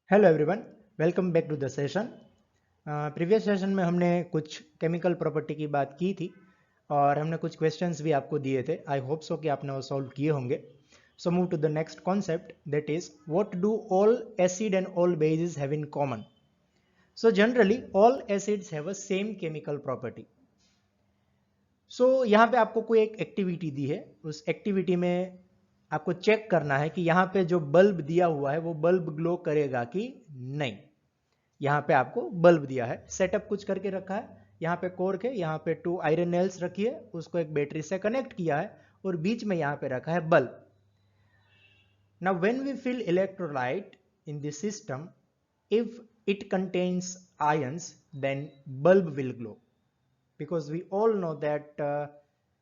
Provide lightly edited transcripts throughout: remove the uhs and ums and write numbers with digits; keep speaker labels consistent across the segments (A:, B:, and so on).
A: Hello everyone, welcome back to the session. Previous session में हमने कुछ केमिकल प्रॉपर्टी की बात की थी और हमने कुछ क्वेश्चंस भी आपको दिए थे। आई होप सो कि आपने वो सॉल्व किए होंगे। So move to the next concept, that is what do all acid and all bases have in common. So generally all acids have a same chemical property. So यहाँ पे आपको कोई एक एक्टिविटी दी है, उस एक्टिविटी में आपको चेक करना है कि यहाँ पे जो बल्ब दिया हुआ है वो बल्ब ग्लो करेगा कि नहीं। यहाँ पे आपको बल्ब दिया है, सेटअप कुछ करके रखा है, यहाँ पे कोर्क है, यहाँ पे 2 आयरन नेल्स रखी है, उसको एक बैटरी से कनेक्ट किया है और बीच में यहाँ पे रखा है bulb. Now when we fill electrolyte in this system, if it contains ions, then bulb will glow, because we all know that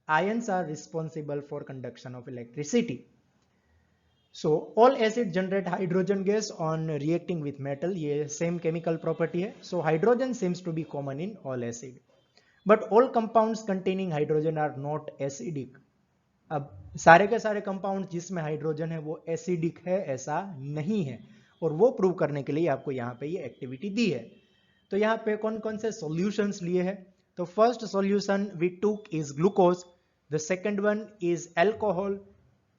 A: ions are responsible for conduction of electricity. So all acid generate hydrogen gas on reacting with metal. ये same chemical property है. So hydrogen seems to be common in all acid, but all compounds containing hydrogen are not acidic. अब सारे के सारे compound जिसमें hydrogen है वो acidic है, ऐसा नहीं है, और वो प्रूव करने के लिए आपको यहाँ पे ये एक्टिविटी दी है। तो यहाँ पे कौन कौन से सॉल्यूशंस लिए हैं? तो first solution we took is glucose, the second one is alcohol,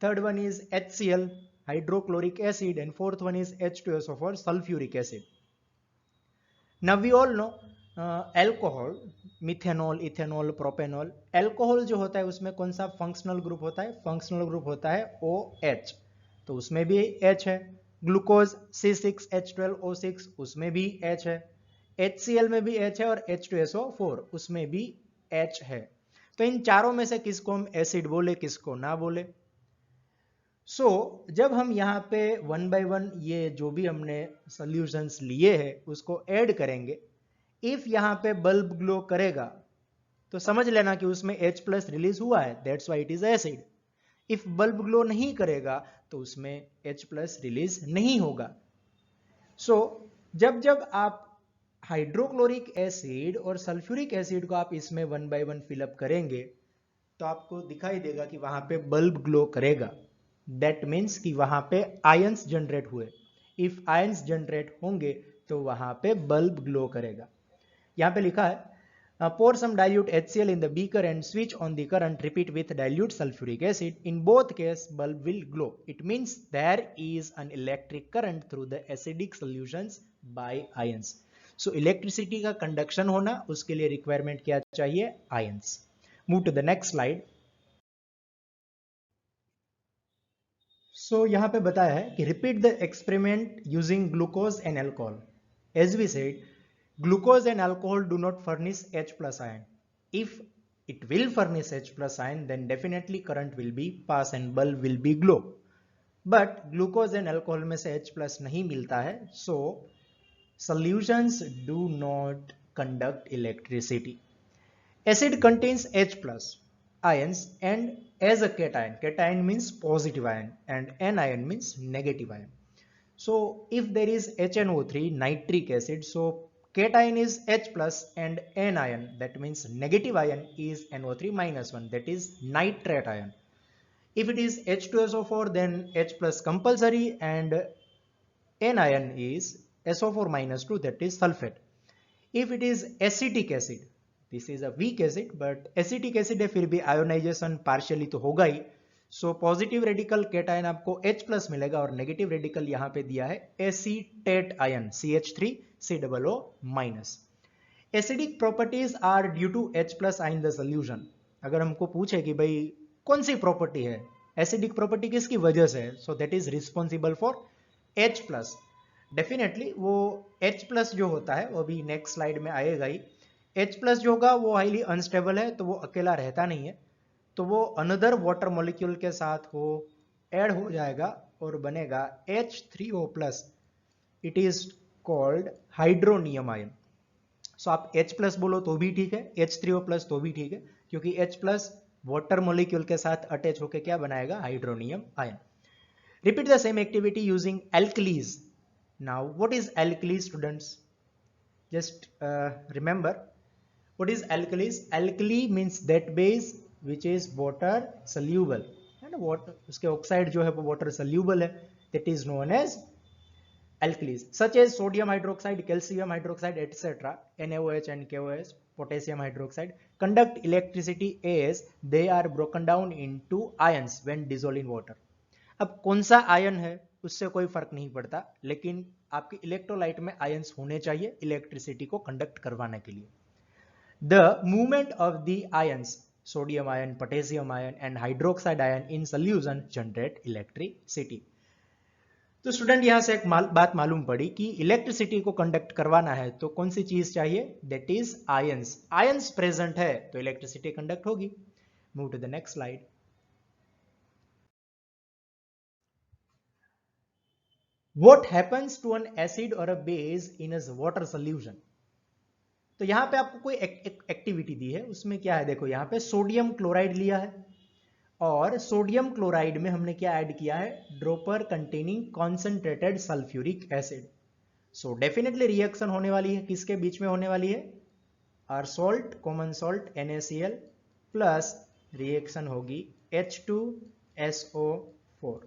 A: third one is HCl, hydrochloric acid, and fourth one is H2SO for sulfuric acid. Now we all know alcohol, methanol, ethanol, propanol. Alcohol जो होता है उसमें कौन सा functional group होता है? Functional group होता है OH, तो उसमें भी H है। ग्लूकोज C6H12O6, उसमें भी H है। HCl में भी H है और H2SO4 उसमें भी H है। तो इन चारों में से किसको हम एसिड बोले, किसको ना बोले? जब हम यहाँ पे वन बाय वन ये जो भी हमने सॉल्यूशंस लिए हैं उसको ऐड करेंगे, इफ यहाँ पे बल्ब ग्लो करेगा तो समझ लेना कि उसमें H प्लस रिलीज हुआ है, that's why it is acid. If bulb glow नहीं करेगा तो उसमें H प्लस रिलीज नहीं होगा। जब जब आप हाइड्रोक्लोरिक एसिड और सल्फ्यूरिक एसिड को आप इसमें वन बाय वन फिलअप करेंगे तो आपको दिखाई देगा कि वहां पे बल्ब ग्लो करेगा। दैट मीन्स कि वहां पे आयंस जनरेट हुए। इफ आयंस जनरेट होंगे तो वहां पे बल्ब ग्लो करेगा। यहां पे लिखा है pour some dilute HCl in the beaker and switch on the current, repeat with dilute sulfuric acid. In both case bulb will glow. It means there is an electric current through the acidic solutions by ions. So electricity का conduction होना, उसके लिए requirement क्या चाहिए? Ions. Move to the next slide. यहाँ पे बताया है कि repeat the experiment using glucose and alcohol. As we said, glucose and alcohol do not furnish H plus ion. If it will furnish H plus ion, then definitely current will be pass and bulb will be glow. But glucose and alcohol में से H plus नहीं मिलता है, so solutions do not conduct electricity. Acid contains H plus ions and as a cation. Cation means positive ion and anion means negative ion. So if there is HNO3, nitric acid, so cation is H plus and anion, that means negative ion is NO3 minus 1, that is nitrate ion. If it is H2SO4, then H plus compulsory and anion is SO4 minus 2, that is sulfate. If it is acetic acid, this is a weak acid but acetic acid है, फिर भी ionisation partially तो होगा ही। So positive radical cation आपको H plus मिलेगा और negative radical यहाँ पे दिया है acetate ion CH3COO minus. Acidic properties are due to H plus ion the solution. अगर हमको पूछे कि भाई कौन सी प्रॉपर्टी है एसिडिक प्रॉपर्टी, किसकी वजह से है, so that is responsible for H plus. Definitely वो H प्लस जो होता है वो भी नेक्स्ट स्लाइड में आएगा ही। H प्लस जो होगा वो हाईली अनस्टेबल है, तो वो अकेला रहता नहीं है, तो वो अनदर वाटर मॉलिक्यूल के साथ वो ऐड हो जाएगा और बनेगा H3O plus. It is called hydronium ion. So आप H प्लस बोलो तो भी ठीक है, H3O प्लस तो भी ठीक है, क्योंकि H प्लस वाटर मॉलिक्यूल के साथ अटैच होकर क्या बनाएगा? Hydronium ion. Repeat the same activity using alkalis. Now, what is alkali, students? Just remember, what is alkalis? Alkali means that base which is water soluble, and water उसके oxide जो है वो water soluble है, that is known as alkalis such as sodium hydroxide, calcium hydroxide, etc., NaOH and KOH, potassium hydroxide, conduct electricity as they are broken down into ions when dissolved in water. अब कौन सा ion है उससे कोई फर्क नहीं पड़ता, लेकिन आपके इलेक्ट्रोलाइट में आयंस होने चाहिए इलेक्ट्रिसिटी को कंडक्ट करवाने के लिए. The movement of the ions, sodium ion, potassium ion and hydroxide ion in solution generate electricity. तो स्टूडेंट यहां से एक बात मालूम पड़ी कि इलेक्ट्रिसिटी को कंडक्ट करवाना है तो कौन सी चीज चाहिए, that is ions. Ions present है तो इलेक्ट्रिसिटी कंडक्ट होगी. Move to the next slide. What happens to an acid और a base in a water solution. तो यहां पे आपको कोई एक्टिविटी दी है, उसमें क्या है देखो, यहां पे सोडियम क्लोराइड लिया है और सोडियम क्लोराइड में हमने क्या ऐड किया है, dropper containing concentrated sulphuric acid. So definitely reaction होने वाली है, किसके बीच में होने वाली है, our salt, common salt NaCl plus reaction होगी H2SO4.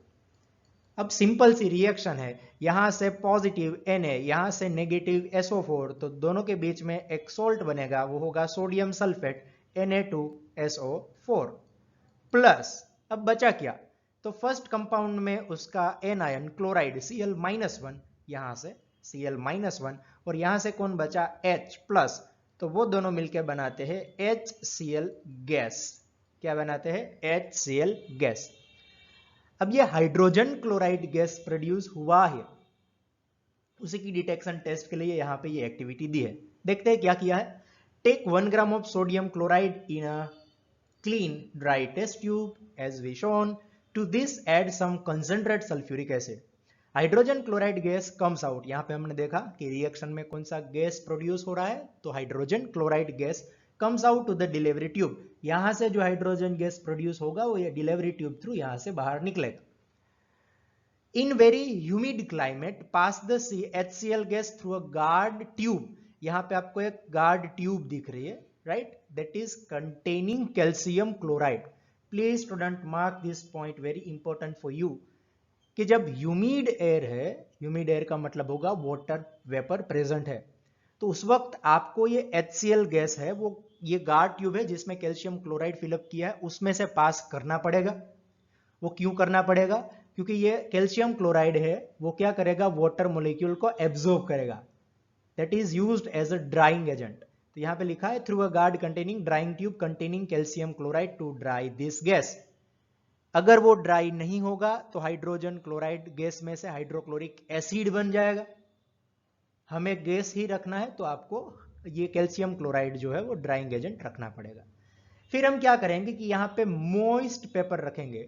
A: अब सिंपल सी रिएक्शन है, यहां से पॉजिटिव Na, यहां से नेगेटिव SO4, तो दोनों के बीच में एक सॉल्ट बनेगा, वो होगा सोडियम सल्फेट Na2SO4 प्लस. अब बचा क्या, तो फर्स्ट कंपाउंड में उसका एन आयन क्लोराइड Cl-1, यहां से Cl-1, और यहां से कौन बचा H प्लस, तो वो दोनों मिलकर बनाते हैं HCl गैस. क्या बनाते हैं, HCl गैस. अब ये हाइड्रोजन क्लोराइड गैस प्रोड्यूस हुआ है, उसी की डिटेक्शन टेस्ट के लिए यहां पे ये एक्टिविटी दी है. देखते हैं क्या किया है. Take 1 gram of sodium chloride in a clean dry test tube as we shown. To this add some concentrated sulfuric acid. Hydrogen chloride gas comes out. यहां पे हमने देखा कि रिएक्शन में कौन सा गैस प्रोड्यूस हो रहा है, तो hydrogen chloride gas comes out to the delivery tube. यहां से जो हाइड्रोजन गैस प्रोड्यूस होगा वो ये डिलीवरी ट्यूब थ्रू यहां से बाहर निकलेगा. In very humid climate pass the HCl gas through a guard tube. यहां पे आपको एक गार्ड ट्यूब दिख रही है, right, that is containing calcium chloride. Please student mark this point, very important for you, कि जब ह्यूमिड एयर है, ह्यूमिड एयर का मतलब होगा वाटर वेपर प्रेजेंट है, तो उस वक्त आपको ये HCl गैस है, वो ये गार्ड ट्यूब है जिसमें कैल्शियम क्लोराइड फिलअप किया है, उसमें से पास करना पड़ेगा. वो क्यों करना पड़ेगा, क्योंकि ये कैल्शियम क्लोराइड है, वो क्या करेगा, वाटर मोलिक्यूल को एब्जॉर्ब करेगा. That is used as a drying agent. तो यहां पे लिखा है through a guard containing drying tube containing calcium chloride to dry this gas. अगर वो ड्राई नहीं होगा तो हाइड्रोजन क्लोराइड गैस में से हाइड्रोक्लोरिक एसिड बन जाएगा. हमें गैस ही रखना है तो आपको ये कैल्शियम क्लोराइड जो है वो ड्राइंग एजेंट रखना पड़ेगा. फिर हम क्या करेंगे कि यहां पे मॉइस्ट पेपर रखेंगे.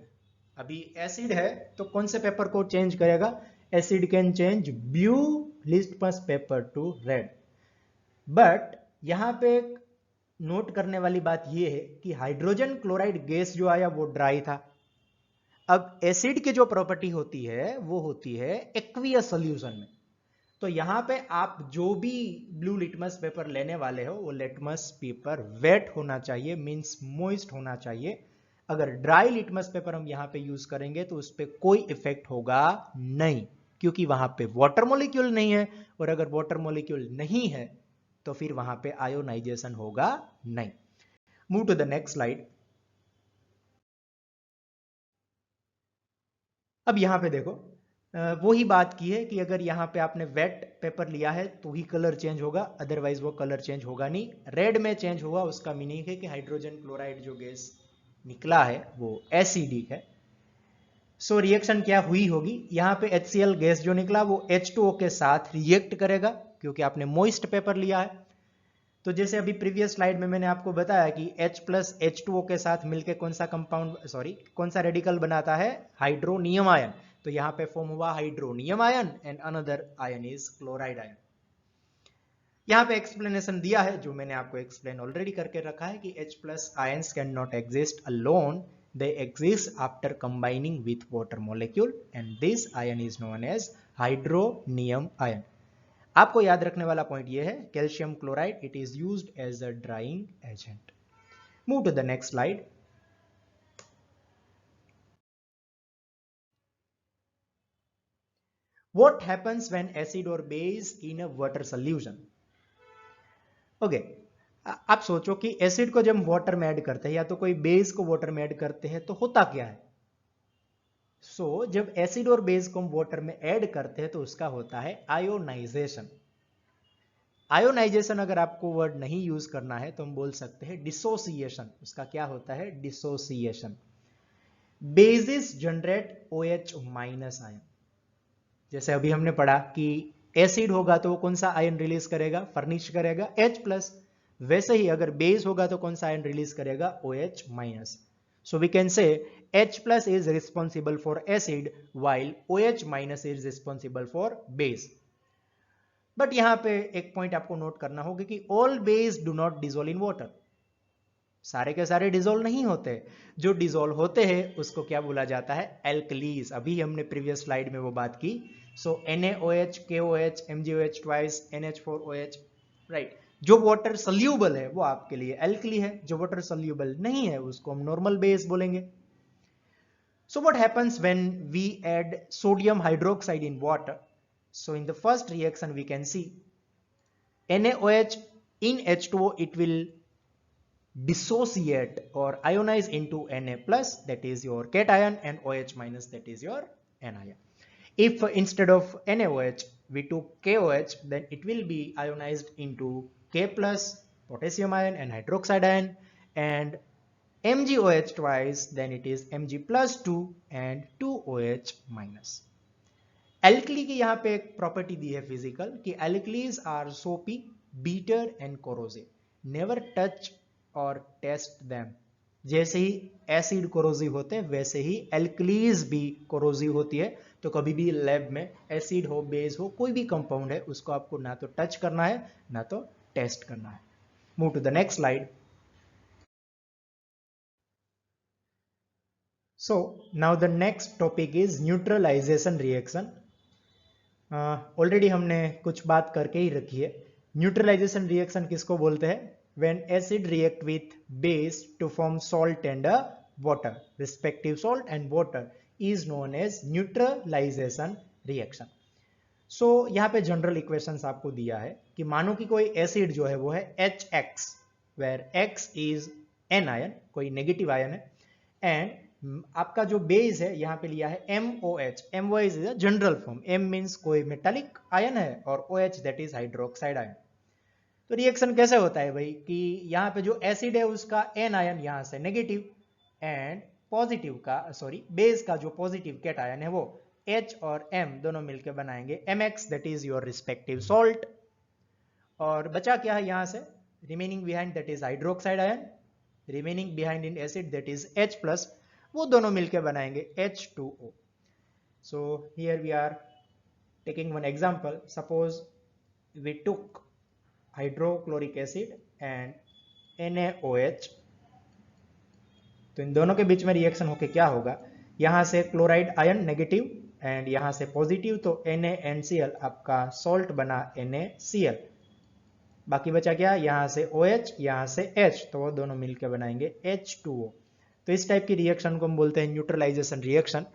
A: अभी एसिड है तो कौन से पेपर को चेंज करेगा, acid can change blue litmus paper two red. But यहां पे नोट करने वाली बात यह है कि हाइड्रोजन क्लोराइड गैस जो आया वो ड्राई था. अब एसिड की जो प्रॉपर्टी होती है वो होती है एक्वियस सॉल्यूशन में. तो यहां पे आप जो भी ब्लू लिटमस पेपर लेने वाले हो वो लिटमस पेपर वेट होना चाहिए, मींस मॉइस्ट होना चाहिए. अगर ड्राई लिटमस पेपर हम यहां पे यूज करेंगे तो उस पर कोई इफेक्ट होगा नहीं, क्योंकि वहां पे वाटर मॉलिक्यूल नहीं है, और अगर वाटर मॉलिक्यूल नहीं है तो फिर वहां पे आयोनाइजेशन होगा नहीं. Move to the next slide. अब यहां पे देखो, वो ही बात की है कि अगर यहां पे आपने वेट पेपर लिया है तो ही कलर चेंज होगा, अदरवाइज वो कलर चेंज होगा नहीं. रेड में चेंज होगा, उसका मीनिंग है कि हाइड्रोजन क्लोराइड जो गैस निकला है वो एसिडिक है. सो रिएक्शन क्या हुई होगी, यहां पे HCl गैस जो निकला वो H2O के साथ रिएक्ट करेगा, क्योंकि आपने मॉइस्ट पेपर लिया है. तो जैसे अभी प्रीवियस स्लाइड में मैंने आपको बताया कि H प्लस H2O के साथ मिलकर कौन सा कंपाउंड, सॉरी कौन सा रेडिकल बनाता है, हाइड्रोनियम आयन. तो यहां पे फॉर्म हुआ hydronium ion and another ion is chloride ion. यहां पे एक्सप्लेनेशन दिया है जो मैंने आपको एक्सप्लेन ऑलरेडी करके रखा है कि H plus ions can not exist alone, they exist after combining with water molecule and this ion is known as hydronium ion. आपको याद रखने वाला पॉइंट ये है, calcium chloride it is used as a drying agent. Move to the next slide. What happens when acid or base in a water solution? Okay, आप सोचो कि acid को जब वाटर में ऐड करते हैं या तो कोई बेस को वाटर में ऐड करते हैं तो होता क्या है? जब एसिड और बेस को हम वाटर में ऐड करते हैं तो उसका होता है आयोनाइजेशन। आयोनाइजेशन अगर आपको वर्ड नहीं यूज करना है तो हम बोल सकते हैं डिसोसिएशन। उसका क्या होता है? Dissociation. Basis generate OH minus ion. जैसे अभी हमने पढ़ा कि एसिड होगा तो वो कौन सा आयन रिलीज करेगा? फर्निश करेगा H+। वैसे ही अगर बेस होगा तो कौन सा आयन रिलीज करेगा? OH minus. So we can say H+ is responsible for acid while OH minus is responsible for base. But यहां पे एक पॉइंट आपको नोट करना होगा कि all base do not dissolve in water. सारे के सारे डिजोल्व नहीं होते। जो डिजोल्व होते हैं उसको क्या बोला जाता है? एल्कलीज। अभी हमने प्रीवियस स्लाइड में वो बात की। सो NaOH, KOH, MgOH twice, NH4OH, right. जो वाटर सोल्यूबल है वो आपके लिए एल्कली है, जो वाटर सोल्यूबल नहीं है उसको हम नॉर्मल बेस बोलेंगे। So what happens when we add sodium hydroxide in water? So in the first reaction we can see NaOH in H2O, it will dissociate or ionize into Na plus, that is your cation, and OH minus, that is your anion. If instead of NaOH we took KOH, then it will be ionized into K plus, potassium ion and hydroxide ion, and MgOH twice, then it is Mg plus 2 and 2OH minus. Alkali की यहाँ पे एक property दी है physical कि alkalis are soapy, bitter and corrosive, never touch और taste them. जैसे ही एसिड कोरोसिव होते हैं वैसे ही एल्कलीज भी कोरोसिव होती है। तो कभी भी लैब में एसिड हो, बेस हो, कोई भी कंपाउंड है उसको आपको ना तो टच करना है ना तो टेस्ट करना है। Move to the next slide. So now the next topic is neutralisation reaction. Already हमने कुछ बात करके ही रखी है। न्यूट्रलाइजेशन रिएक्शन किसको बोलते हैं? When acid react with base to form salt and water, respective salt and water is known as neutralisation reaction. So यहाँ पे जनरल इक्वेशंस आपको दिया है कि मानो कि कोई एसिड जो है वो है HX, where X is an ion, कोई नेगेटिव आयन है, एंड आपका जो बेस है यहां पे लिया है MOH। MOH is a general form. M means कोई मेटालिक आयन है और OH that is hydroxide ion. तो रिएक्शन कैसे होता है भाई कि यहाँ पे जो एसिड है उसका N आयन यहां से नेगेटिव, एंड पॉजिटिव का बेस का जो पॉजिटिव कैट आयन है वो H और M दोनों मिलकर बनाएंगे MX, that is your respective salt. और बचा क्या है यहां से? Remaining behind that is hydroxide ion, remaining behind in acid that is H+, वो दोनों मिलकर बनाएंगे H2O। So here we are taking one example. Suppose we took hydrochloric acid and NaOH, तो इन दोनों के बीच में रिएक्शन होके क्या होगा? यहां से क्लोराइड आयन नेगेटिव एंड यहां से पॉजिटिव, तो NaNCl आपका सॉल्ट बना NaCl। बाकी बचा क्या? यहां से OH, यहां से H, तो वो दोनों मिलकर बनाएंगे H2O। तो इस टाइप की रिएक्शन को हम बोलते हैं न्यूट्रलाइजेशन रिएक्शन।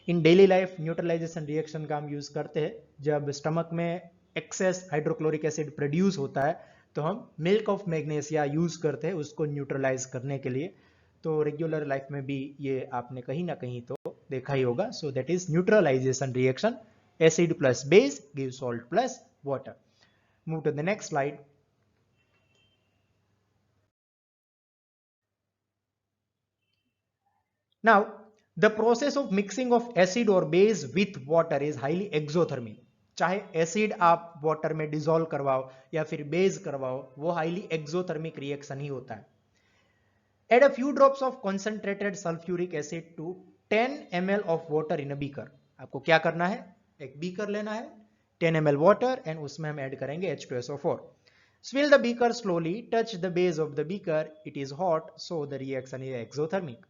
A: इन डेली लाइफ न्यूट्रलाइजेशन रिएक्शन का हम यूज करते हैं जब स्टमक में एक्सेस हाइड्रोक्लोरिक एसिड प्रोड्यूस होता है तो हम मिल्क ऑफ मैग्नीशिया यूज करते हैं उसको न्यूट्रलाइज करने के लिए। तो रेगुलर लाइफ में भी ये आपने कहीं ना कहीं तो देखा ही होगा। So that is neutralisation reaction, acid plus base give salt plus water. Move to the next slide. Now, the process of mixing of acid or base with water is highly exothermic. चाहे acid आप water में dissolve करवाओ या फिर base करवाओ, वो highly exothermic reaction ही होता है। Add a few drops of concentrated sulfuric acid to 10 ml of water in a beaker. आपको क्या करना है? एक बीकर लेना है, 10 ml वाटर, एंड उसमें हम ऐड करेंगे H2SO4. Swill the beaker slowly, touch the base of the beaker, it is hot, so the reaction is exothermic.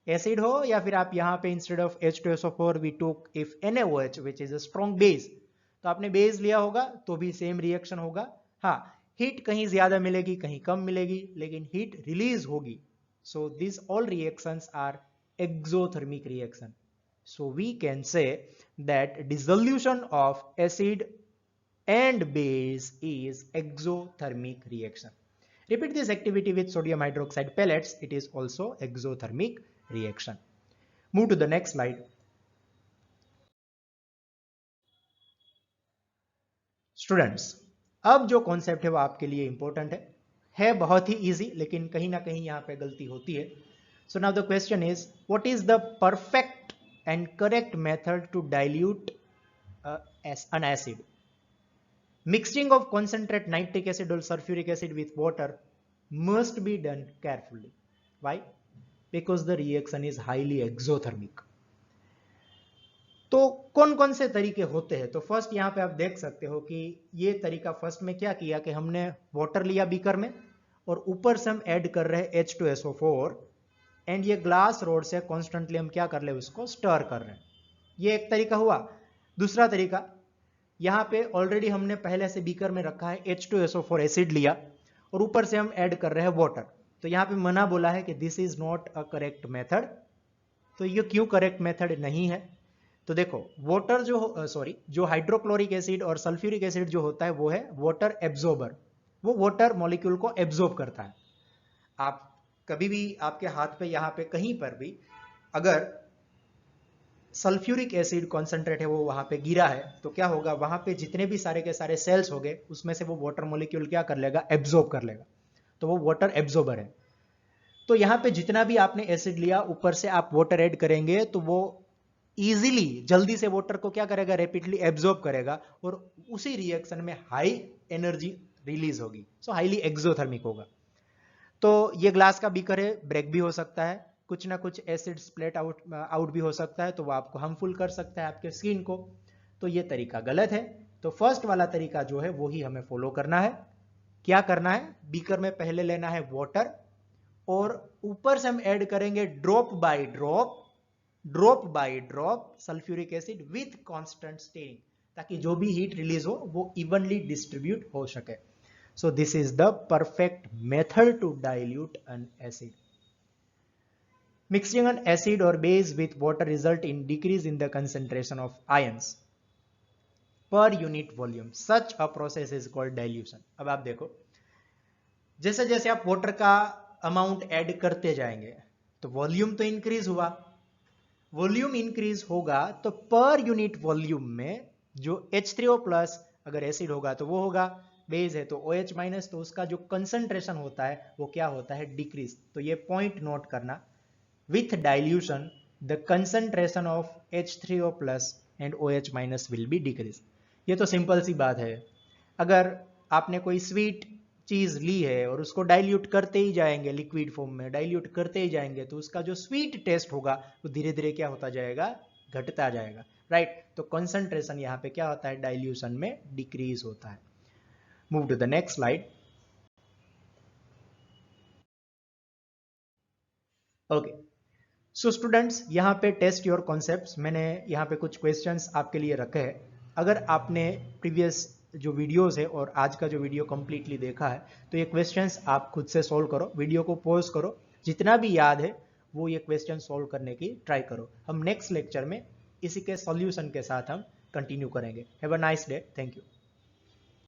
A: Acid हो या फिर आप यहाँ पे instead of H2SO4 we took if NaOH which is a strong base, तो आपने base लिया होगा तो भी सेम रिएक्शन होगा। हाँ, हीट कहीं ज्यादा मिलेगी कहीं कम मिलेगी, लेकिन हीट रिलीज होगी। So this all reactions are exothermic reaction. So we can say that dissolution of acid and base is exothermic reaction. Repeat this activity with sodium hydroxide pellets. It is also exothermic reaction. Move to the next slide. Students, अब जो concept है वो आपके लिए important है बहुत ही easy, लेकिन कहीं ना कहीं यहां पे गलती होती है. So now the question is, what is the perfect and correct method to dilute an acid? Mixing of concentrate nitric acid or sulfuric acid with water must be done carefully. Why? Because the reaction is highly exothermic. तो कौन कौन से तरीके होते हैं? तो first यहां पे आप देख सकते हो कि ये तरीका फर्स्ट में क्या किया कि हमने वाटर लिया बीकर में और ऊपर से हम ऐड कर रहे हैं H2SO4 एंड ये ग्लास रोड से कॉन्स्टेंटली हम क्या कर रहे हैं, उसको स्टर कर रहे हैं. ये एक तरीका हुआ. दूसरा तरीका, यहां पे ऑलरेडी हमने पहले से बीकर में रखा है H2SO4 एसिड लिया और ऊपर से हम ऐड कर रहे हैं वाटर. तो यहां पे मना बोला है कि this is not a correct method. तो ये क्यों करेक्ट मेथड नहीं है? तो देखो, वाटर जो हाइड्रोक्लोरिक एसिड और सल्फ्यूरिक एसिड जो होता है वो है वाटर एब्जॉर्बर. वो वाटर मॉलिक्यूल को एब्जॉर्ब करता है. आप कभी भी आपके हाथ पे यहां पे कहीं पर भी अगर सल्फ्यूरिक एसिड कॉन्सेंट्रेट है वो वहां पे गिरा है तो क्या होगा, वहां पे जितने भी सारे के सारे सेल्स हो गए उसमें से वो वाटर मॉलिक्यूल क्या कर लेगा, एब्जॉर्ब कर लेगा. तो वो वाटर एब्जॉर्बर है. तो यहां पे जितना भी आपने एसिड लिया ऊपर से आप वाटर ऐड करेंगे तो वो इजीली जल्दी से वाटर को क्या करेगा, रैपिडली एब्जॉर्ब करेगा और उसी रिएक्शन में हाई एनर्जी रिलीज होगी. सो हाईली एक्सोथर्मिक होगा. तो ये ग्लास का बीकर है, ब्रेक भी हो सकता है, कुछ ना कुछ एसिड स्प्लिट आउट भी हो सकता है, तो वो आपको हार्मफुल कर सकता है आपके स्किन को. तो ये तरीका गलत है. तो फर्स्ट वाला तरीका जो है वो ही हमें फॉलो करना है. क्या करना है, बीकर में पहले लेना है वाटर और ऊपर से हम ऐड करेंगे drop by drop sulphuric acid with constant steering, ताकि जो भी हीट रिलीज हो वो इवनली डिस्ट्रीब्यूट हो सके. So this is the perfect method to dilute an acid. Mixing an acid or base with water result in decrease in the concentration of ions per unit volume. Such a process is called dilution. अब आप देखो, जैसे जैसे आप water का amount add करते जाएंगे तो वॉल्यूम तो इंक्रीज हुआ. वॉल्यूम इंक्रीज होगा तो पर यूनिट वॉल्यूम में जो H3O प्लस अगर एसिड होगा तो वो होगा, बेस है तो OH माइनस, तो उसका जो कंसंट्रेशन होता है वो क्या होता है, डिक्रीज. तो ये पॉइंट नोट करना. With dilution, the concentration of H3O plus and OH minus will be decreased. ये तो सिंपल सी बात है. अगर आपने कोई स्वीट चीज ली है और उसको डाइल्यूट करते ही जाएंगे, लिक्विड फॉर्म में डाइल्यूट करते ही जाएंगे, तो उसका जो स्वीट टेस्ट होगा वो धीरे धीरे क्या होता जाएगा, घटता जाएगा. राइट. तो कंसंट्रेशन यहाँ पे क्या होता है, डाइल्यूशन में डिक्रीज होता है. Move to the next slide. Okay. So students, यहाँ पे टेस्ट योर कॉन्सेप्ट्स. मैंने यहाँ पे कुछ क्वेश्चंस आपके लिए रखे हैं. अगर आपने प्रीवियस जो वीडियोस है और आज का जो वीडियो कंप्लीटली देखा है तो ये क्वेश्चंस आप खुद से सॉल्व करो. वीडियो को पॉज करो, जितना भी याद है वो ये क्वेश्चन सॉल्व करने की ट्राई करो. हम नेक्स्ट लेक्चर में इसी के सॉल्यूशन के साथ हम कंटिन्यू करेंगे. Have a nice day. Thank you.